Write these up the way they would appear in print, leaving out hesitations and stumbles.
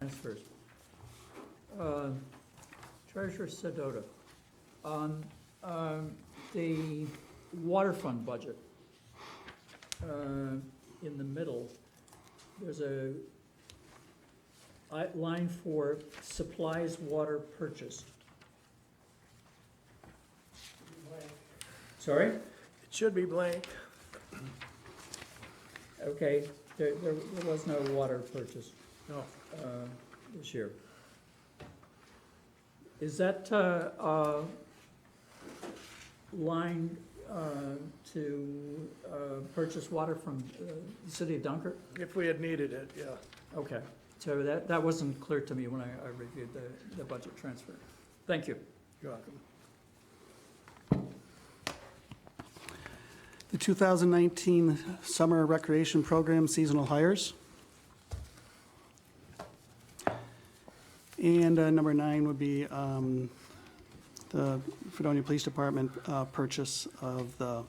Transfers. Treasurer Sedota, on the water fund budget, in the middle, there's a line for supplies water purchased. Sorry? It should be blank. Okay, there was no water purchase No. this year. Is that line to purchase water from the city of Dunkirk? If we had needed it, yeah. Okay, so that wasn't clear to me when I reviewed the budget transfer. Thank you. You're welcome. The 2019 Summer Recreation Program seasonal hires. And number 9 would be the Fredonia Police Department purchase of the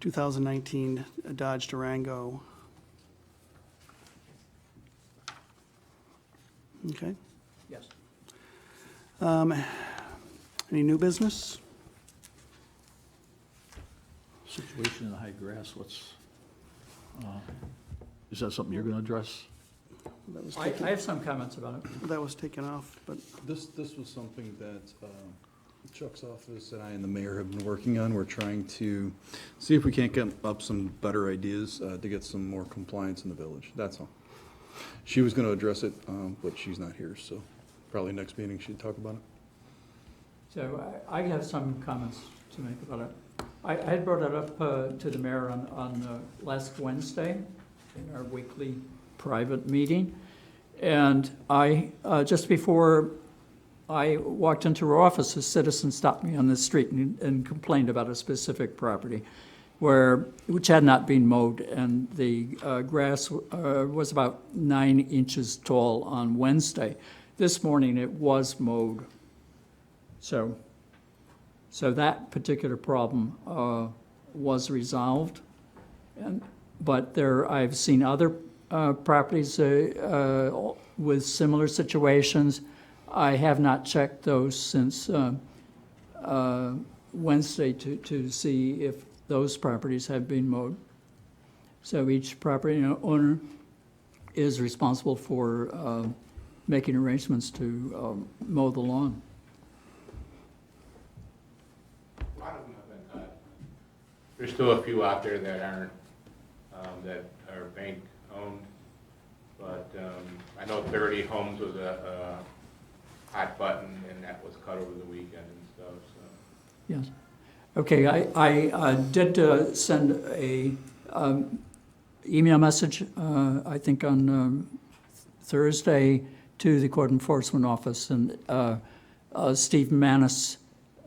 2019 Dodge Durango. Okay. Yes. Any new business? Situation in the high grass, is that something you're gonna address? That was I taken, have some comments about it. that was taken off, but This was something that Chuck's office and I and the mayor have been working on. We're trying to see if we can't get up some better ideas to get some more compliance in the village. That's all. She was gonna address it, but she's not here, so probably next meeting she'd talk about it. So I have some comments to make about it. I had brought it up to the mayor on last Wednesday in our weekly private meeting. And I, just before I walked into her office, a citizen stopped me on the street and complained about a specific property which had not been mowed, and the grass was about 9 inches tall on Wednesday. This morning it was mowed. So that particular problem was resolved. But I've seen other properties with similar situations. I have not checked those since Wednesday to see if those properties have been mowed. So each property owner is responsible for making arrangements to mow the lawn. A lot of them have been cut. There's still a few out there that aren't, that are bank owned. But I know 30 Homes was a hot button, and that was cut over the weekend and stuff, so. Yes. Okay, I did send a email message, I think on Thursday, to the Code Enforcement Office, and Steve Manis,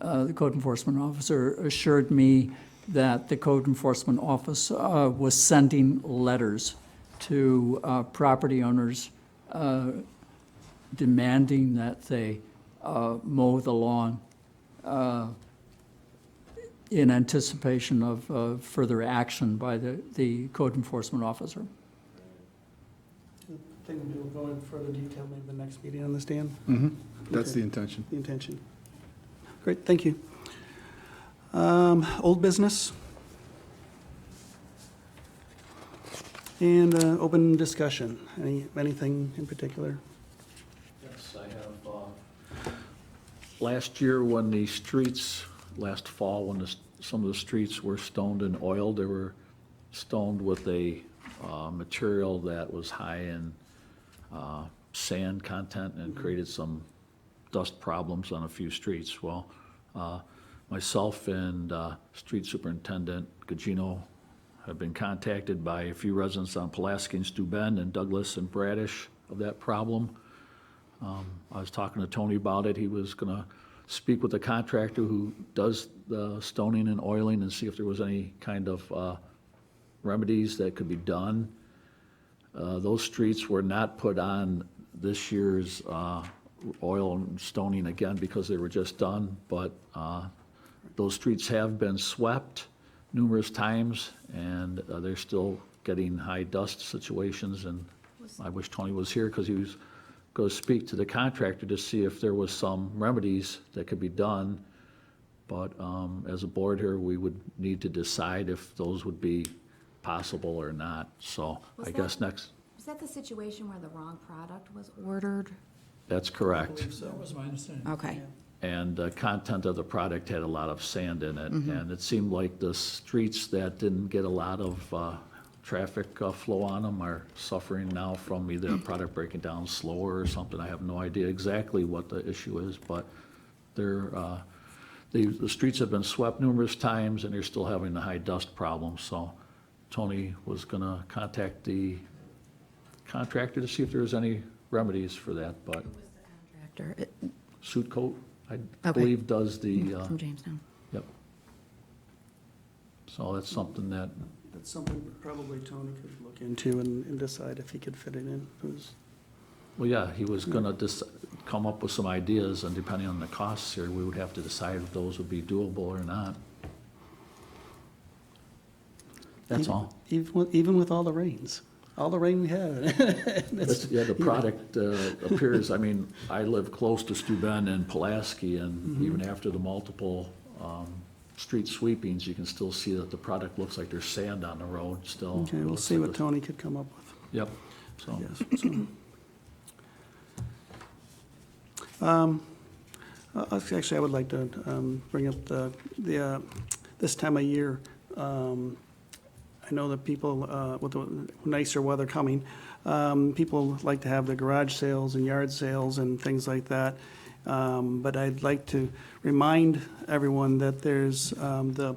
the Code Enforcement Officer, assured me that the Code Enforcement Office was sending letters to property owners demanding that they mow the lawn in anticipation of further action by the Code Enforcement Officer. I think we'll go in further detail maybe the next meeting on this, Dan. That's Okay. the intention. The intention. Great, thank you. Old business? And open discussion. Anything in particular? Yes, I have, last year when the streets, last fall, when some of the streets were stoned and oiled, they were stoned with a material that was high in sand content and created some dust problems on a few streets. Well, myself and Street Superintendent Gugino have been contacted by a few residents on Pulaski and Steuben and Douglas and Bradish of that problem. I was talking to Tony about it. He was gonna speak with the contractor who does the stoning and oiling and see if there was any kind of remedies that could be done. Those streets were not put on this year's oil and stoning again because they were just done, but those streets have been swept numerous times, and they're still getting high dust situations, and I wish Tony was here because he was go speak to the contractor to see if there was some remedies that could be done. But as a board here, we would need to decide if those would be possible or not. So Was I guess that- next, Was that the situation where the wrong product was ordered? that's correct. That was my understanding. Okay. And the content of the product had a lot of sand in it. And it seemed like the streets that didn't get a lot of traffic flow on them are suffering now from either the product breaking down slower or something. I have no idea exactly what the issue is, but they're, the streets have been swept numerous times and they're still having the high dust problem. So Tony was gonna contact the contractor to see if there was any remedies for that, but Contractor, Suit Coat, I Okay. believe, does the, from Jamestown. yep. So that's something that, That's something probably Tony could look into and decide if he could fit it in. well, yeah, he was gonna come up with some ideas, and depending on the costs here, we would have to decide if those would be doable or not. That's all. Even with all the rains, all the rain we had. That's- Yeah, the product appears, I mean, I live close to Steuben and Pulaski, and even after the multiple street sweepings, you can still see that the product looks like there's sand on the road still. Okay, It we'll looks see like what it's- Tony could come up with. Yep, so. Yes, so. Actually, I would like to bring up this time of year. I know that people, with the nicer weather coming, people like to have the garage sales and yard sales and things like that. But I'd like to remind everyone that there's the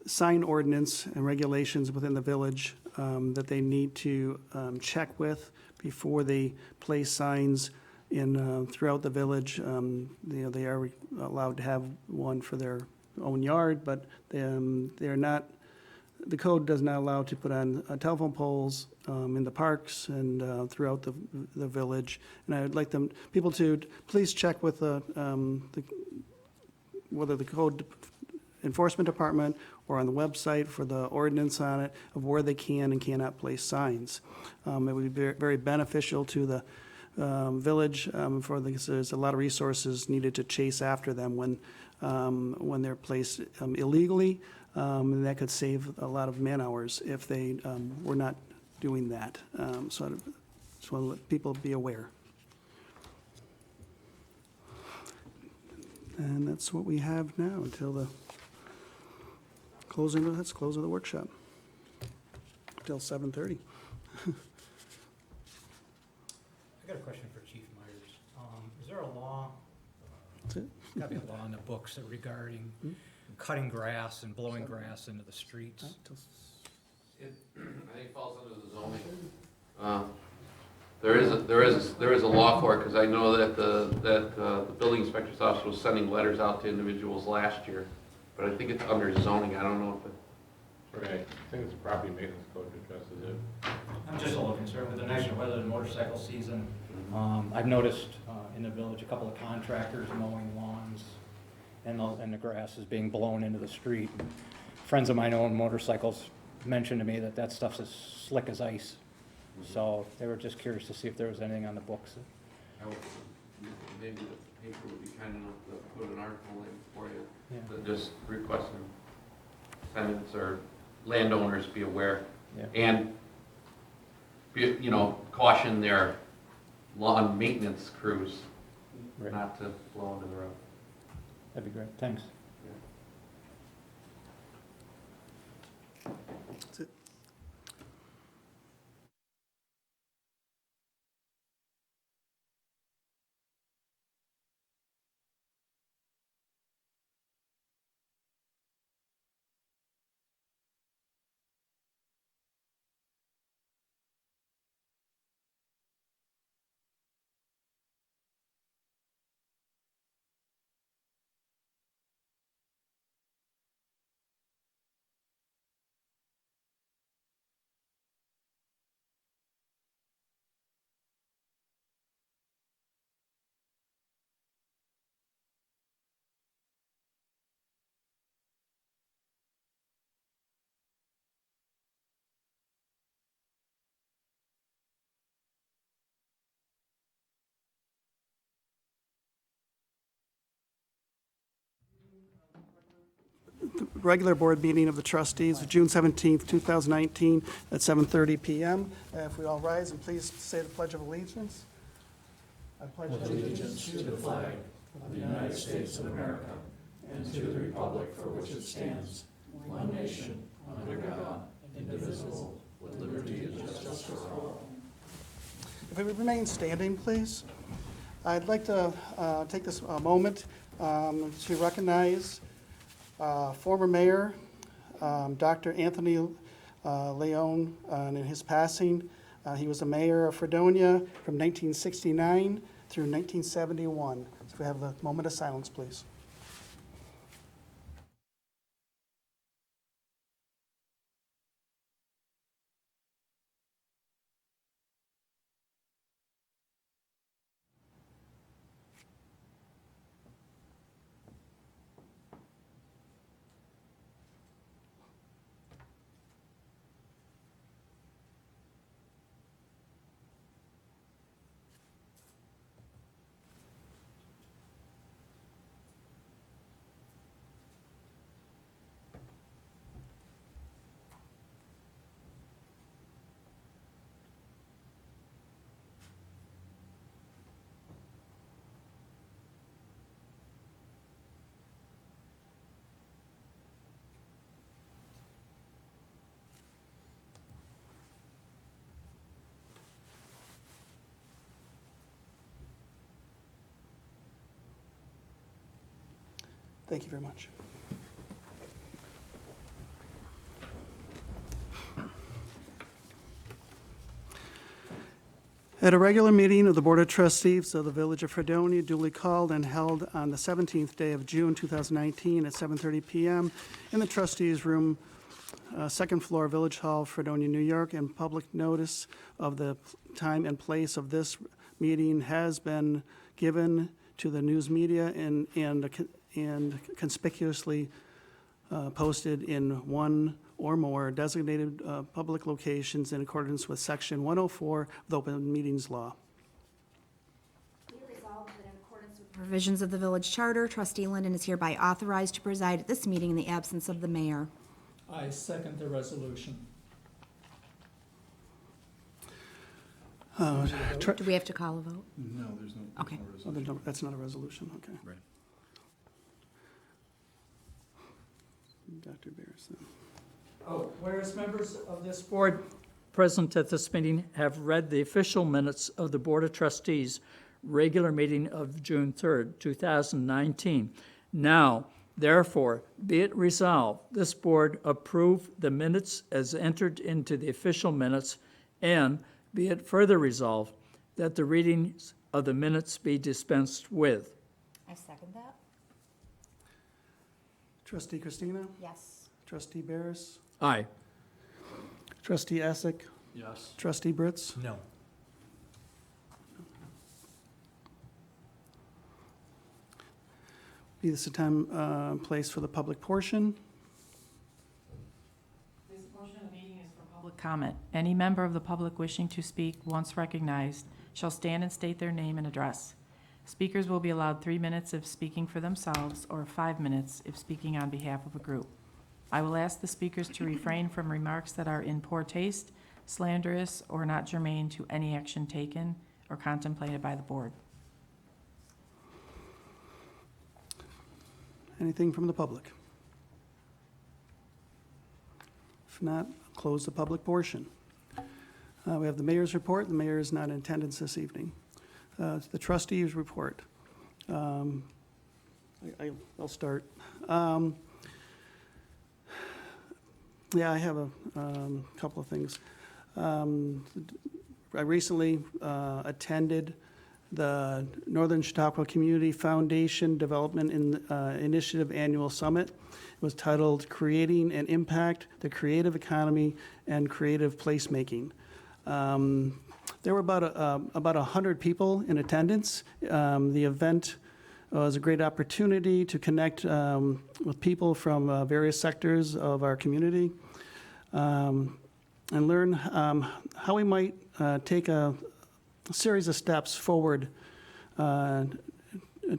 sign ordinance and regulations within the village that they need to check with before they place signs in, throughout the village. They are allowed to have one for their own yard, but they're not, the code does not allow to put on telephone poles in the parks and throughout the village. And I would like people to please check with whether the code enforcement department or on the website for the ordinance on it of where they can and cannot place signs. It would be very beneficial to the village because there's a lot of resources needed to chase after them when they're placed illegally. And that could save a lot of man hours if they were not doing that. So I just want to let people be aware. And that's what we have now until the closing of the workshop. Till 7:30. I got a question for Chief Myers. Is there a law, That's it. there's got to be a law in the books that regarding cutting grass and blowing grass into the streets? I think it falls under the zoning. There is a law for it, because I know that the building inspector's office was sending letters out to individuals last year, but I think it's under zoning, I don't know if it. Right, I think it's the property maintenance code that addresses it. I'm just a little concerned with the national weather and motorcycle season. I've noticed in the village, a couple of contractors mowing lawns, and the grass is being blown into the street. Friends of mine own motorcycles mentioned to me that that stuff's as slick as ice. So they were just curious to see if there was anything on the books. Maybe the paper would be kind enough to put an article in for you, Yeah. that just requesting tenants or landowners be aware. Yeah. And, caution their lawn maintenance crews Right. not to blow into the road. That'd be great, thanks. That's it. regular board meeting of the trustees of June 17th, 2019, at 7:30 PM. If we all rise and please say the Pledge of Allegiance. I pledge allegiance to the flag of the United States of America and to the republic for which it stands, one nation, under God, indivisible, with liberty and justice for all. If we would remain standing, please. I'd like to take this moment to recognize former mayor, Dr. Anthony Leone, in his passing. He was a mayor of Fredonia from 1969 through 1971. So if we have a moment of silence, please. Thank you very much. At a regular meeting of the Board of Trustees of the Village of Fredonia, duly called and held on the 17th day of June 2019 at 7:30 PM in the Trustees Room, second floor, Village Hall, Fredonia, New York, and public notice of the time and place of this meeting has been given to the news media and conspicuously posted in one or more designated public locations in accordance with Section 104 of the Open Meetings Law. Be it resolved that in accordance with the provisions of the village charter, trustee Linden is hereby authorized to preside at this meeting in the absence of the mayor. I second the resolution. Do we have to call a vote? No, there's no. Okay. Oh, that's not a resolution, okay. Right. Dr. Barrison. Oh, whereas members of this board present at this meeting have read the official minutes of the Board of Trustees regular meeting of June 3rd, 2019. Now, therefore, be it resolved, this board approve the minutes as entered into the official minutes, and be it further resolved that the readings of the minutes be dispensed with. I second that. Trustee Christina? Yes. Trustee Barris? Aye. Trustee Essick? Yes. Trustee Britz? No. Be this a time, place for the public portion. This portion of the meeting is for public comment. Any member of the public wishing to speak, once recognized, shall stand and state their name and address. Speakers will be allowed 3 minutes if speaking for themselves, or 5 minutes if speaking on behalf of a group. I will ask the speakers to refrain from remarks that are in poor taste, slanderous, or not germane to any action taken or contemplated by the board. Anything from the public? If not, close the public portion. We have the mayor's report. The mayor is not in attendance this evening. The trustees' report. I'll start. Yeah, I have a couple of things. I recently attended the Northern Chautauqua Community Foundation Development Initiative Annual Summit. It was titled Creating an Impact, the Creative Economy and Creative Placemaking. There were about 100 people in attendance. The event was a great opportunity to connect with people from various sectors of our community and learn how we might take a series of steps forward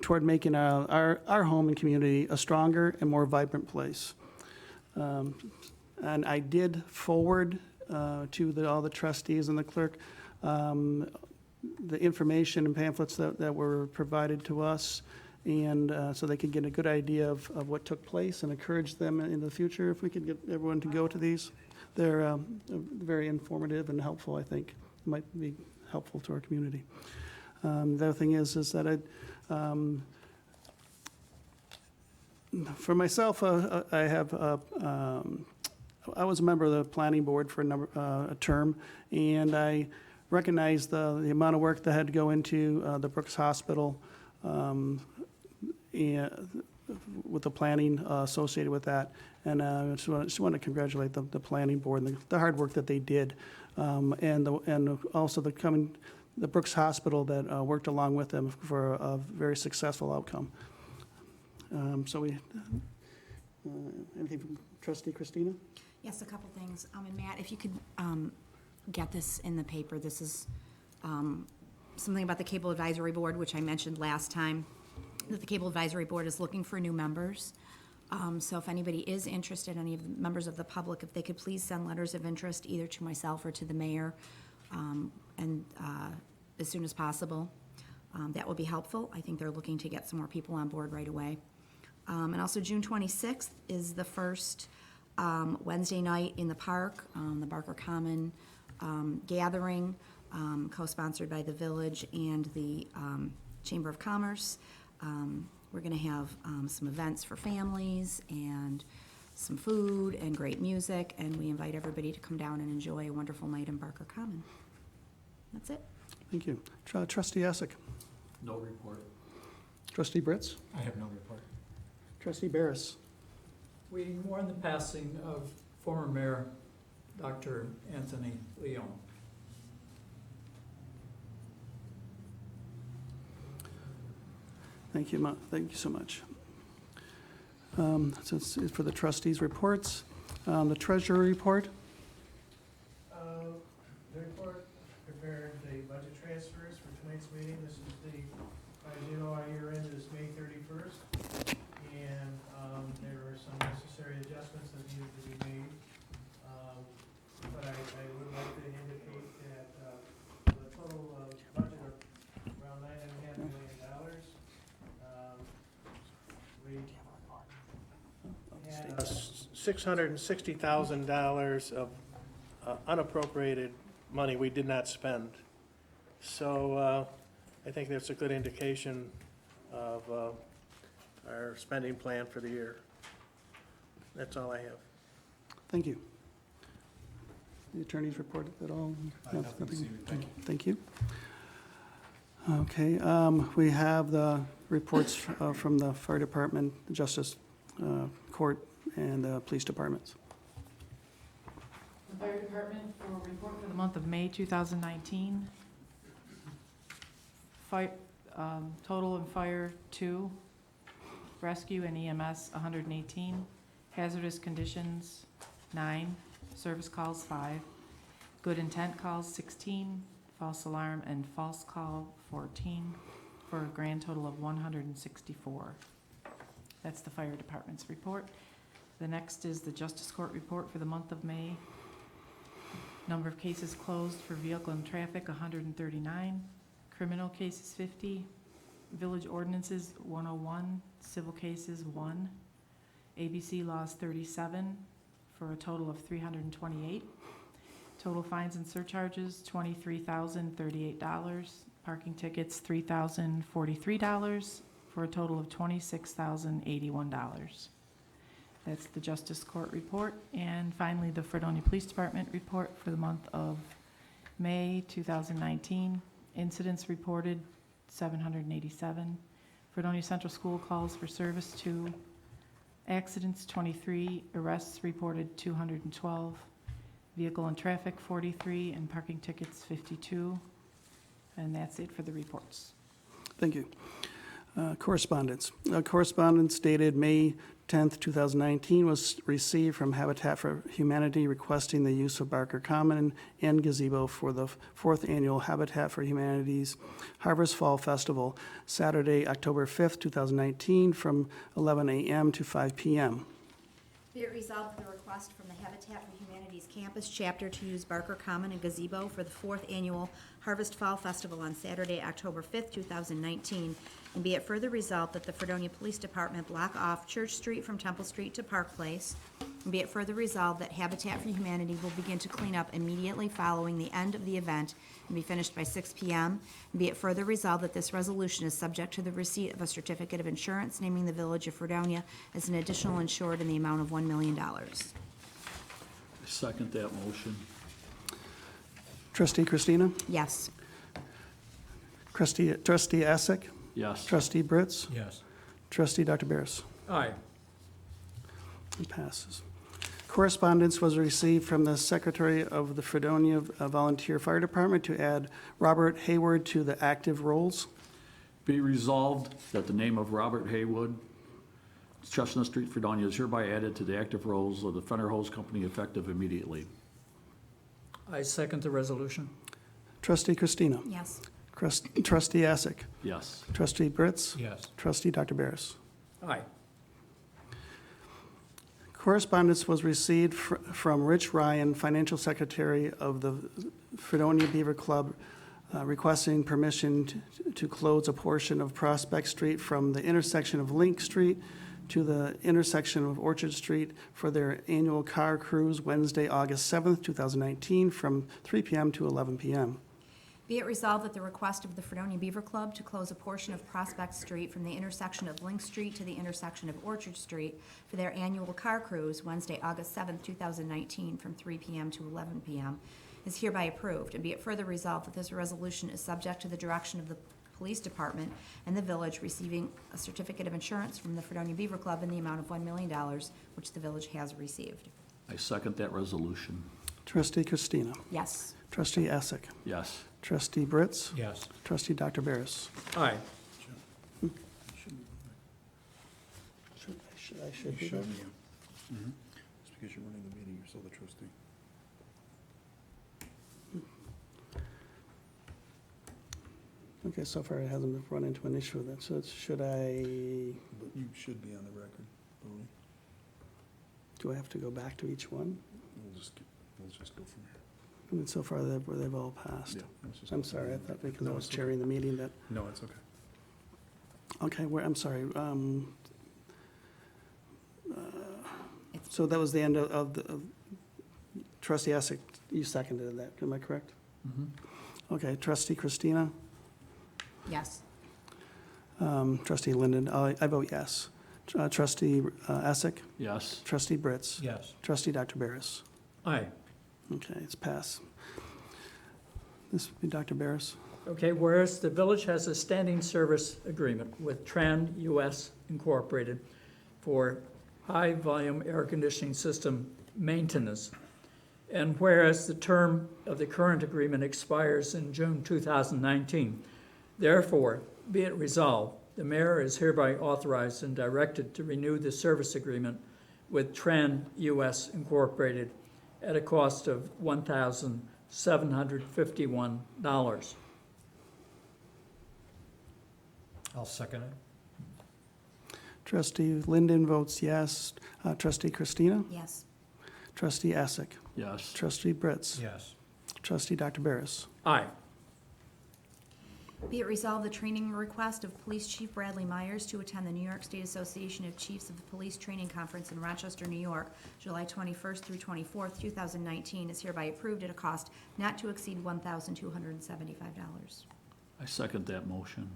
toward making our home and community a stronger and more vibrant place. And I did forward to all the trustees and the clerk the information and pamphlets that were provided to us, and so they could get a good idea of what took place and encourage them in the future if we could get everyone to go to these. They're very informative and helpful, I think. Might be helpful to our community. The other thing is that for myself, I was a member of the planning board for a term, and I recognized the amount of work that had to go into the Brooks Hospital and with the planning associated with that. And I just want to congratulate the planning board and the hard work that they did, and also the Brooks Hospital that worked along with them for a very successful outcome. Anything from Trustee Christina? Yes, a couple things. And Matt, if you could get this in the paper, this is something about the Cable Advisory Board, which I mentioned last time, that the Cable Advisory Board is looking for new members. So if anybody is interested, any of the members of the public, if they could please send letters of interest either to myself or to the mayor, and as soon as possible, that would be helpful. I think they're looking to get some more people on board right away. And also June 26th is the first Wednesday night in the park, the Barker Common gathering, co-sponsored by the village and the Chamber of Commerce. We're going to have some events for families and some food and great music, and we invite everybody to come down and enjoy a wonderful night in Barker Common. That's it. Thank you. Trustee Essick. No report. Trustee Britz. I have no report. Trustee Barris. We mourn the passing of former Mayor Dr. Anthony Leon. Thank you so much. So it's for the trustees' reports. The treasurer report. The report prepared the budget transfers for tonight's meeting. This is as you know, our year end is May 31st, and there are some necessary adjustments that needed to be made. But I would like to indicate that the total budget of around $9.5 million. We had $660,000 of unappropriated money we did not spend. So I think that's a good indication of our spending plan for the year. That's all I have. Thank you. The attorney's report at all? No, nothing. Thank you. Okay, we have the reports from the fire department, the justice court, and the police departments. The fire department for a report for the month of May 2019. Fire, total in fire 2, rescue and EMS 118, hazardous conditions 9, service calls 5, good intent calls 16, false alarm and false call 14, for a grand total of 164. That's the fire department's report. The next is the justice court report for the month of May. Number of cases closed for vehicle and traffic 139, criminal cases 50, village ordinances 101, civil cases 1, ABC laws 37, for a total of 328. Total fines and surcharges $23,038, parking tickets $3,043, for a total of $26,081. That's the Justice Court report. And finally, the Fredonia Police Department report for the month of May 2019. Incidents reported 787. Fredonia Central School calls for service 2. Accidents 23. Arrests reported 212. Vehicle and traffic 43, and parking tickets 52. And that's it for the reports. Thank you. Correspondence. Correspondence dated May 10th, 2019 was received from Habitat for Humanity requesting the use of Barker Common and gazebo for the 4th annual Habitat for Humanity's Harvest Fall Festival, Saturday, October 5th, 2019, from 11 a.m. to 5 p.m. Be it resolved that the request from the Habitat for Humanities Campus Chapter to use Barker Common and gazebo for the 4th Annual Harvest Fall Festival on Saturday, October 5th, 2019. And be it further resolved that the Fredonia Police Department block off Church Street from Temple Street to Park Place. And be it further resolved that Habitat for Humanity will begin to clean up immediately following the end of the event and be finished by 6 p.m. And be it further resolved that this resolution is subject to the receipt of a certificate of insurance naming the Village of Fredonia as an additional insured in the amount of $1 million. I second that motion. Trustee Christina? Yes. Trustee Essek? Yes. Trustee Brits? Yes. Trustee Dr. Barris? Aye. It passes. Correspondence was received from the Secretary of the Fredonia Volunteer Fire Department to add Robert Hayward to the active roles. Be resolved that the name of Robert Haywood, Chestnut Street, Fredonia, is hereby added to the active roles of the Fender Hose Company effective immediately. I second the resolution. Trustee Christina? Yes. Trustee Essek? Yes. Trustee Brits? Yes. Trustee Dr. Barris? Aye. Correspondence was received from Rich Ryan, Financial Secretary of the Fredonia Beaver Club, requesting permission to close a portion of Prospect Street from the intersection of Link Street to the intersection of Orchard Street for their annual car cruise Wednesday, August 7th, 2019, from 3 p.m. to 11 p.m. Be it resolved that the request of the Fredonia Beaver Club to close a portion of Prospect Street from the intersection of Link Street to the intersection of Orchard Street for their annual car cruise Wednesday, August 7th, 2019, from 3 p.m. to 11 p.m. is hereby approved, and be it further resolved that this resolution is subject to the direction of the Police Department and the Village receiving a certificate of insurance from the Fredonia Beaver Club in the amount of $1 million, which the Village has received. I second that resolution. Trustee Christina? Yes. Trustee Essek? Yes. Trustee Brits? Yes. Trustee Dr. Barris? Aye. I should do that? Just because you're running the meeting, you're still the trustee. Okay, so far it hasn't run into an issue with that, so should I, But you should be on the record, voting. do I have to go back to each one? We'll just go from here. I mean, so far they've all passed. Yeah, let's just I'm go sorry, I from thought there. because I No, was it's okay. chairing the meeting that, No, it's okay. okay, I'm sorry. So that was the end of Trustee Essek, you seconded that, am I correct? Okay, Trustee Christina? Yes. Trustee Linden, I vote yes. Trustee Essek? Yes. Trustee Brits? Yes. Trustee Dr. Barris? Aye. Okay, it's passed. This would be Dr. Barris. Okay, whereas the village has a standing service agreement with Tran US Incorporated for high-volume air conditioning system maintenance, and whereas the term of the current agreement expires in June 2019, therefore, be it resolved, the mayor is hereby authorized and directed to renew the service agreement with Tran US Incorporated at a cost of $1,751. I'll second it. Trustee Linden votes yes. Trustee Christina? Yes. Trustee Essek? Yes. Trustee Brits? Yes. Trustee Dr. Barris? Aye. Be it resolved, the training request of Police Chief Bradley Myers to attend the New York State Association of Chiefs of the Police Training Conference in Rochester, New York, July 21st through 24th, 2019, is hereby approved at a cost not to exceed $1,275. I second that motion.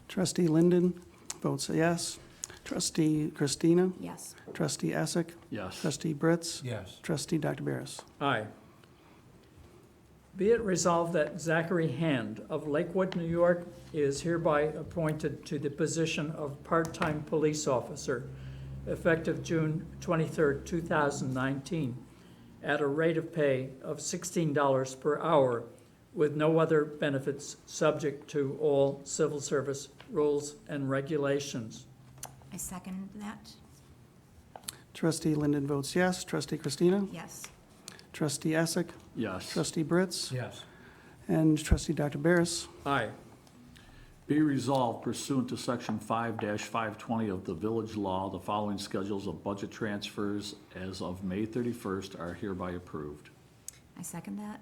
Trustee Linden votes yes. Trustee Christina? Yes. Trustee Essek? Yes. Trustee Brits? Yes. Trustee Dr. Barris? Aye. Be it resolved that Zachary Hand of Lakewood, New York, is hereby appointed to the position of part-time police officer effective June 23rd, 2019, at a rate of pay of $16 per hour with no other benefits, subject to all civil service rules and regulations. I second that. Trustee Linden votes yes. Trustee Christina? Yes. Trustee Essek? Yes. Trustee Brits? Yes. And Trustee Dr. Barris? Aye. Be resolved pursuant to Section 5-520 of the Village Law, the following schedules of budget transfers as of May 31st are hereby approved. I second that.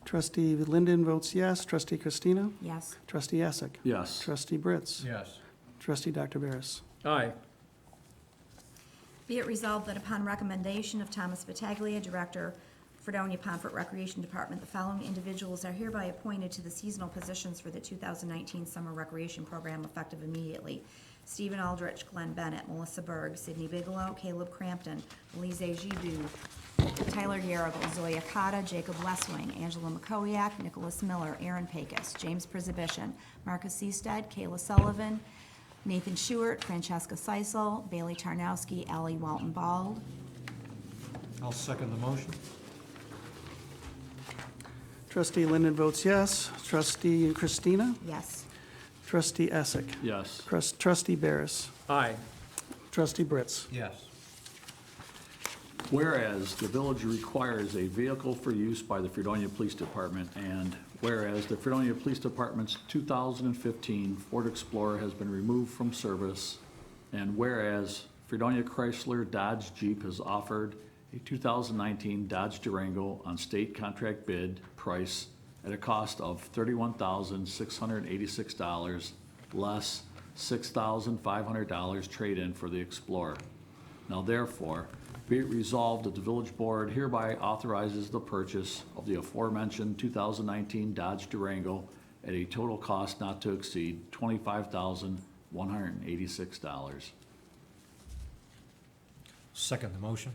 Trustee Linden votes yes. Trustee Christina? Yes. Trustee Essek? Yes. Trustee Britz? Yes. Trustee Dr. Barris? Aye. Be it resolved that upon recommendation of Thomas Battaglia, Director, Fredonia Pomfret Recreation Department, the following individuals are hereby appointed to the seasonal positions for the 2019 Summer Recreation Program effective immediately. Stephen Aldrich, Glenn Bennett, Melissa Berg, Sidney Bigelow, Caleb Crampton, Elise Gidoux, Tyler Garrigle, Zoya Cotta, Jacob Westwing, Angela McCoyak, Nicholas Miller, Aaron Pecos, James Przybyshin, Marcus Seasted, Kayla Sullivan, Nathan Stewart, Francesca Seisel, Bailey Tarnowski, Ally Walton Bald. I'll second the motion. Trustee Linden votes yes. Trustee Christina? Yes. Trustee Essek? Yes. Trustee Barris? Aye. Trustee Britz? Yes. Whereas the village requires a vehicle for use by the Fredonia Police Department, and whereas the Fredonia Police Department's 2015 Ford Explorer has been removed from service, and whereas Fredonia Chrysler Dodge Jeep has offered a 2019 Dodge Durango on state contract bid price at a cost of $31,686, less $6,500 trade-in for the Explorer. Now therefore, be it resolved that the village board hereby authorizes the purchase of the aforementioned 2019 Dodge Durango at a total cost not to exceed $25,186. Second the motion.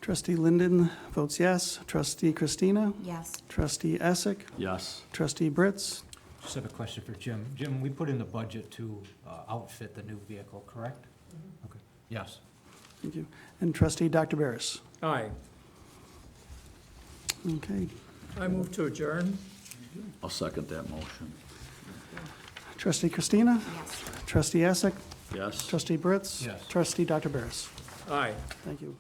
Trustee Linden votes yes. Trustee Christina? Yes. Trustee Essek? Yes. Trustee Britz? Just have a question for Jim. Jim, we put in the budget to outfit the new vehicle, correct? Okay. Yes. Thank you. And Trustee Dr. Barris? Aye. Okay. I move to adjourn. I'll second that motion. Trustee Christina? Yes. Trustee Essek? Yes. Trustee Britz? Yes. Trustee Dr. Barris? Aye. Thank you.